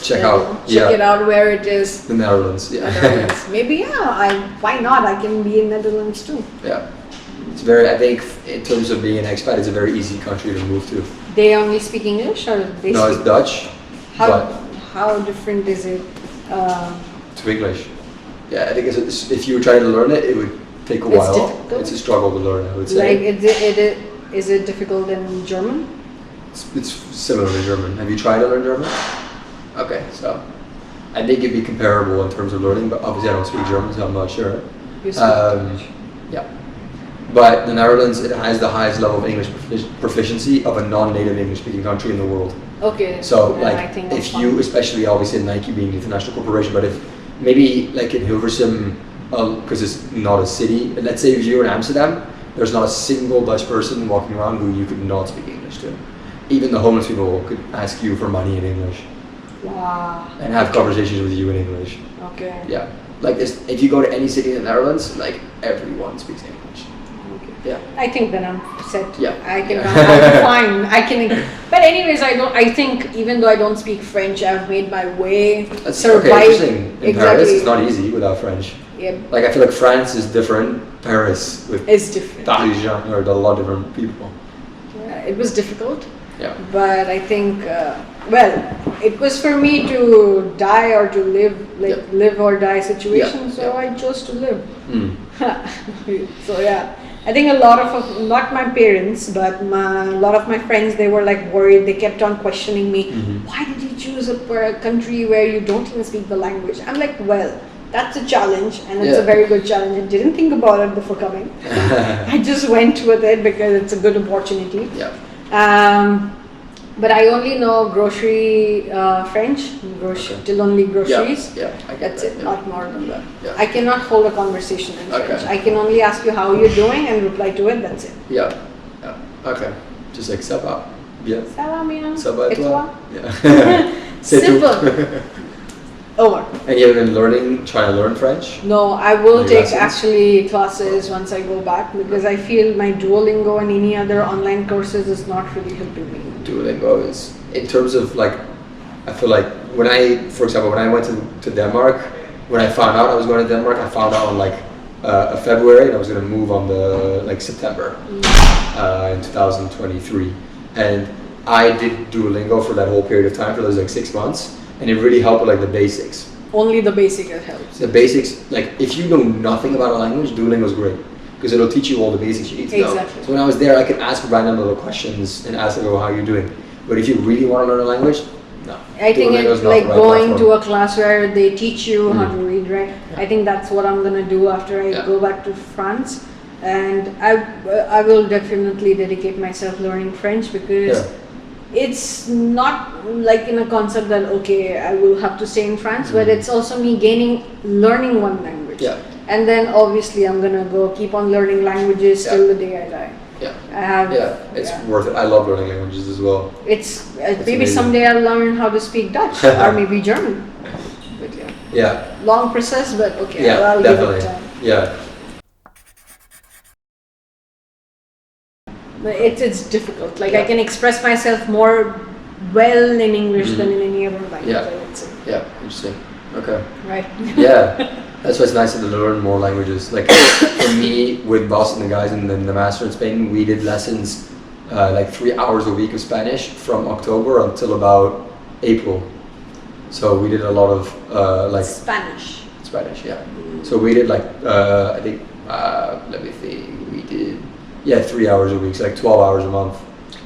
check it out where it is. The Netherlands. Yeah. Netherlands. Maybe why not? I can be in Netherlands too. Yeah. It's very. I think in terms of being an expat, it's a very easy country to move to. They only speak English, or they? No, it's Dutch. How different is it? To English. Yeah, I think if you try to learn it, it would take a while. Difficult? It's a struggle to learn, I would say. Like, is it difficult in German? It's similar to German. Have you tried to learn German? Okay, so I think it'd be comparable in terms of learning, but obviously I don't speak German, so I'm not sure. You speak yeah. But the Netherlands, it has the highest level of English proficiency of a non-native English-speaking country in the world. Okay. So, like, if you, especially obviously Nike being an international corporation, but if maybe like in Hilversum, because it's not a city, but let's say if you're in Amsterdam, there's not a single Dutch person walking around who you could not speak English to. Even the homeless people could ask you for money in English. Wow. And have conversations with you in English. Okay. Yeah. Like this, if you go to any city in the Netherlands, like everyone speaks English. Yeah. I think that I'm set. Yeah. I'm fine. I can. But anyways, I think even though I don't speak French, I've made my way. That's survive. Okay, interesting. In Paris, it's not easy without French. Yeah. Like I feel like France is different. Paris is different. Parisien or a lot of different people. Yeah, it was difficult. Yeah. But I think, it was for me to die or to live, live or die situation. So I chose to live. So yeah. I think a lot of, not my parents, but a lot of my friends, they were like worried. They kept on questioning me, why did you choose a country where you don't even speak the language? I'm like, well, that's a challenge, and it's a very good challenge. I didn't think about it before coming. I just went with it because it's a good opportunity. Yeah. But I only know grocery French, till only groceries. Yeah, I get That's that, it, yeah. not more than that. Yeah. I cannot hold a conversation in Okay. French. I can only ask you how you're doing and reply to it, that's it. Yeah. Yeah. Okay. Just like ça va. Bien. Ça va, bien. Ça va et Et toi? toi? Yeah. C'est tout. Simple. Over. And you have been trying to learn French? No, I will Any take lessons? actually classes once I go back, because I feel my Duolingo and any other online courses is not really helping me. Duolingo is, in terms of like, I feel like for example, when I went to Denmark, when I found out I was going to Denmark, I found out on like February, and I was going to move on September in 2023. And I did Duolingo for that whole period of time, for those like 6 months, and it really helped with like the basics. Only the basic that helps. The basics, like if you know nothing about a language, Duolingo is great, because it'll teach you all the basics you need to know. Exactly. So when I was there, I could ask random little questions and ask them, how are you doing? But if you really want to learn a language, no. I think it's like going to a class where they teach you how to read, right? Yeah. I think that's what I'm gonna do after I Yeah. go back to France, and I will definitely dedicate myself learning French, because it's not like in a concept that okay, I will have to stay in France, but it's also me learning one language. Yeah. And then obviously I'm gonna keep on learning languages till the day I die. Yeah. I have. It's worth it. I love learning languages as well. It's maybe amazing. someday I'll learn how to speak Dutch or maybe German. But Yeah. long process, but okay, Yeah, I'll definitely. give it time. Yeah. But it's difficult. Like I can express myself more well in English than in any other language. Yeah. I would say. Yeah. Interesting. Okay. Right. Yeah. That's why it's nice to learn more languages. Like for me, with Boston, the guys and the master in Spain, we did lessons like 3 hours a week of Spanish from October until about April. So we did a lot of like Spanish, yeah. So we did like I think let me think. We did 3 hours a week, so like 12 hours a month.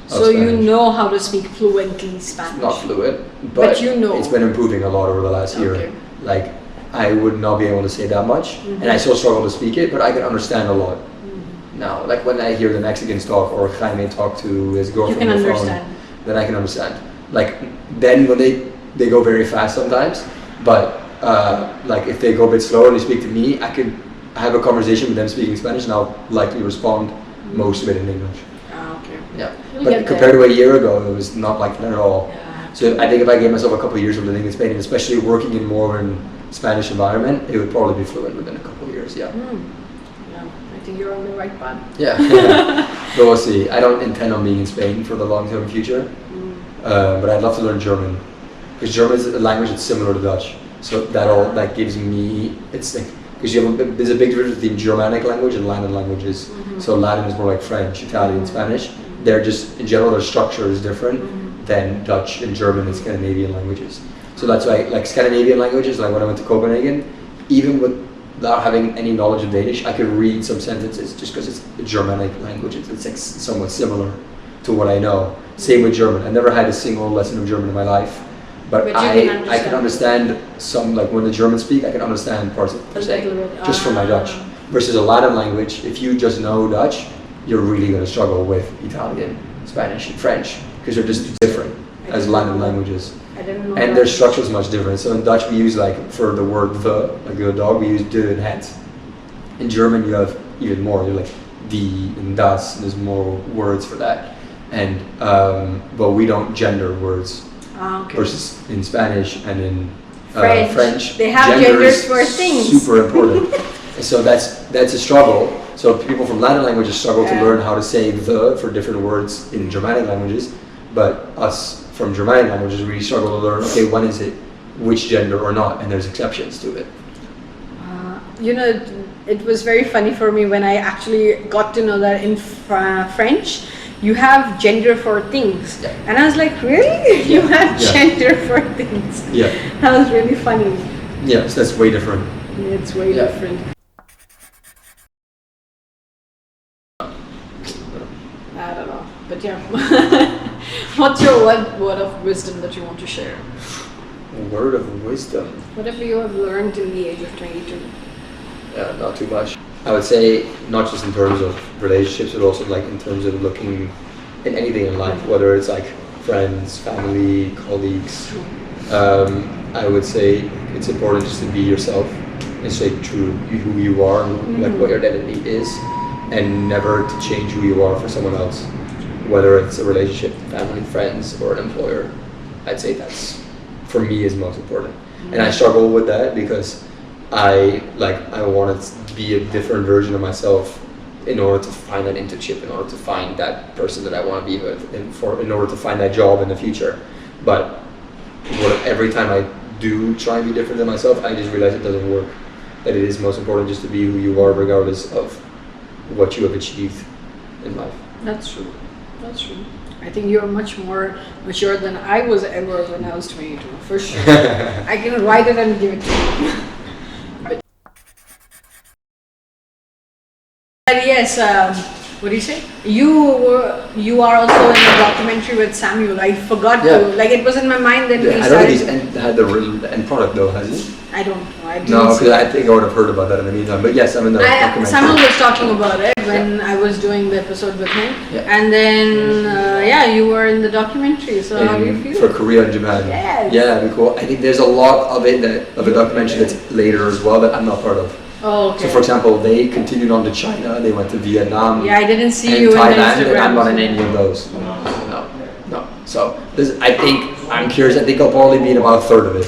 So you know how to speak fluently Spanish. Not fluent, but you know. It's been improving a lot over the last year. Like I would not be able to say that much, and I still struggle to speak it, but I can understand a lot. Now, like when I hear the Mexicans talk or Jaime talk to his girlfriend on the phone, then I can understand. Like then when they go very fast sometimes, but like if they go a bit slower and they speak to me, I have a conversation with them speaking Spanish, and I'll likely respond most of it in English. Okay. Yeah, but compared to a year ago, it was not like that at all. So I think if I gave myself a couple of years of living in Spain, and especially working in more of a Spanish environment, it would probably be fluent within a couple of years. Yeah. Yeah, I think you're on the right path. Yeah. But we'll see. I don't intend on being in Spain for the long-term future, but I'd love to learn German, because German is a language that's similar to Dutch. So that gives me, it's like, because there's a big difference between Germanic language and Latin languages. So Latin is more like French, Italian, Spanish. They're just, in general, their structure is different than Dutch and German and Scandinavian languages. So that's why, like Scandinavian languages, like when I went to Copenhagen, even without having any knowledge of Danish, I could read some sentences just because it's a Germanic language. It's like somewhat similar to what I know. Same with German. I never had a single lesson of German in my life. But I can understand some, like when the Germans speak, I can understand parts of what they're saying, just from my Dutch. Versus a Latin language, if you just know Dutch, you're really going to struggle with Italian, Spanish, and French, because they're just different as Latin languages. I didn't know and their structure is much different. So in Dutch we use, like, for the word the, like a dog, we use de and het. In German you have even more, you're like die and das, and there's more words for that. And, but we don't gender words. Versus in Spanish and in French, they have genders for things. Super important. So that's a struggle. So people from Latin languages struggle to learn how to say the for different words in Germanic languages, but us from Germanic languages really struggle to learn, okay, when is it which gender or not, and there's exceptions to it. It was very funny for me when I actually got to know that in French you have gender for things. Yeah. And I was like, really? You have gender for things? Yeah. That was really funny. Yeah, so that's way different. Yeah, it's way different. I don't know, but yeah. What's your word of wisdom that you want to share? A word of wisdom? Whatever you have learned in the age of 22. Yeah, not too much. I would say not just in terms of relationships, but also like in terms of looking in anything in life, whether it's like friends, family, colleagues. I would say it's important just to be yourself and stay true to who you are and like what your identity is, and never to change who you are for someone else, whether it's a relationship, family, friends, or an employer. I'd say that's, for me, is most important. And I struggle with that because I wanted to be a different version of myself in order to find that internship, in order to find that person that I want to be with, in order to find that job in the future. But every time I do try and be different than myself, I just realize it doesn't work. That it is most important just to be who you are, regardless of what you have achieved in life. That's true. That's true. I think you're much more mature than I was ever when I was 22, for sure. I can write it and give it to you. But yes, what do you say? You are also in a documentary with Samuel. I forgot to, like, it was in my mind that we started. I don't think he's had the real end product though, has he? I don't know. No, because I think I would have heard about that in the meantime. But yes, I'm in the documentary. Samuel was talking about it when I was doing the episode with him. Yeah. And then, you were in the documentary. So how do you feel? For Korea and Japan. Yes. Yeah, that'd be cool. I think there's a lot of it, of a documentary that's later as well that I'm not part of. Oh, okay. So for example, they continued on to China, they went to Vietnam. Yeah, I didn't see and you Thailand, in Instagram. And I'm not in any of those. No. So I'm curious, I think I'll probably be in about a third of it.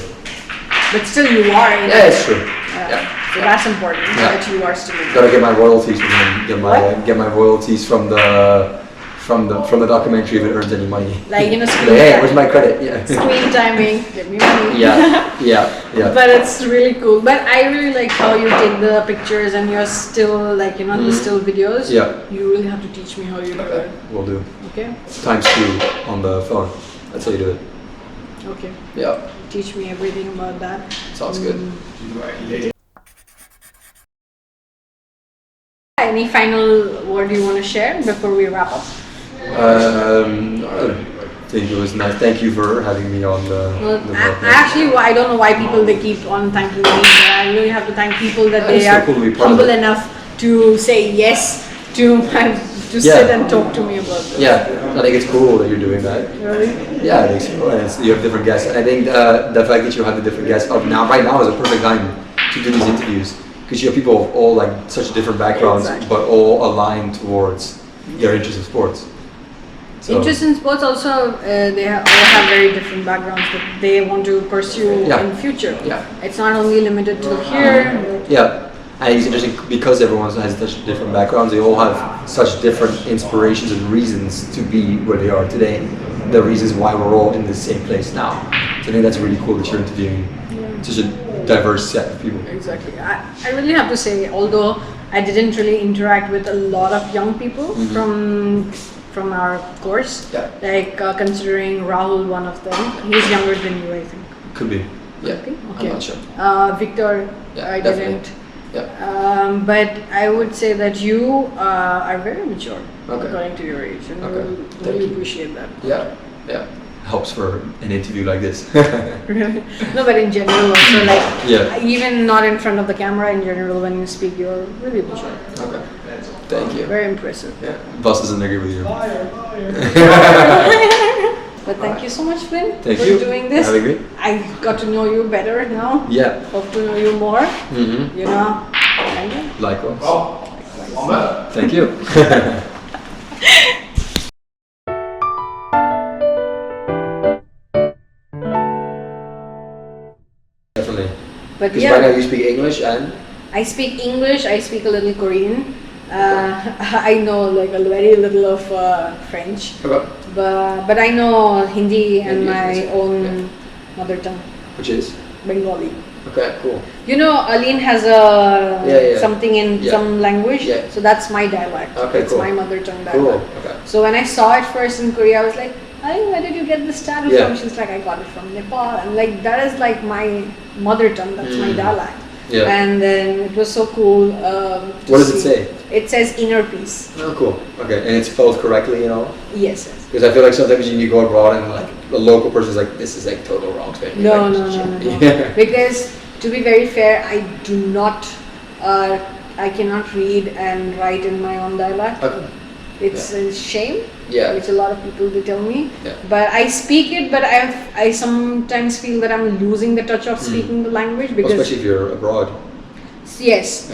But still you are in it. Yeah, it's true. Yeah. So that's important, that you are still in it. Gotta get my royalties from them, get my royalties from the documentary if it earns any money. Like, screen hey, where's my credit? Yeah. Screen timing, give me money. Yeah. But it's really cool. But I really like how you take the pictures and you're still like, the still videos. Yeah. You really have to teach me how you do it. Will do. Okay. Times 2 on the phone. That's how you do it. Okay. Yeah. Teach me everything about that. Sounds good. Any final word you want to share before we wrap up? I think it was nice. Thank you for having me on the I don't know why people they keep on thanking me, but I really have to thank people that they are humble enough to say yes to sit and talk to me about this. Yeah, I think it's cool that you're doing that. Really? Yeah, I think so. And you have different guests. And I think the fact that you have the different guests right now is a perfect time to do these interviews, because you have people of all like such different backgrounds, but all aligned towards their interest in sports. So. Interest in sports also, they all have very different backgrounds that they want to pursue in future. Yeah. It's not only limited to here. Yeah, and it's interesting because everyone has such different backgrounds. They all have such different inspirations and reasons to be where they are today. The reasons why we're all in the same place now. So I think that's really cool that you're interviewing such a diverse set of people. Exactly. I really have to say, although I didn't really interact with a lot of young people from our course, like considering Rahul one of them, he's younger than you, I think. Could be. Yeah. Okay. I'm not sure. Victor, I definitely. didn't. Yeah. But I would say that you are very mature according to your age, and I really appreciate that. Yeah. Helps for an interview like this. Really? No, but in general also, like, even not in front of the camera, in general, when you speak, you're really mature. Okay. Thank you. Very impressive. Yeah. Boss doesn't agree with you. But thank you so much, Flynn, for doing this. Have a great. I got to know you better now. Yeah. Hope to know you more. You know. Thank you. Likewise. Thank you. Definitely. But because right now you speak English and? I speak English, I speak a little Korean. I know like a very little of French. Okay. But I know Hindi and my own mother tongue. Which is? Bengali. Okay, cool. You know, Aline has a something in some language, so that's my dialect. Okay, it's cool. my mother tongue dialect. Cool. Okay. So when I saw it first in Korea, I was like, "Hey, where did you get this tattoo from?" She's like, "I got it from Nepal." And like that is like my mother tongue. That's my dialect. Yeah. And then it was so cool. What does it say? It says inner peace. Oh, cool. Okay, and it's spelled correctly, you know? Yes. Because I feel like sometimes when you go abroad and like the local person's like, this is like total wrong spelling. No. Because to be very fair, I do not, I cannot read and write in my own dialect. Okay. It's a shame. Yeah. Which a lot of people they tell me. Yeah. But I speak it, but I sometimes feel that I'm losing the touch of speaking the language because especially if you're abroad. Yes.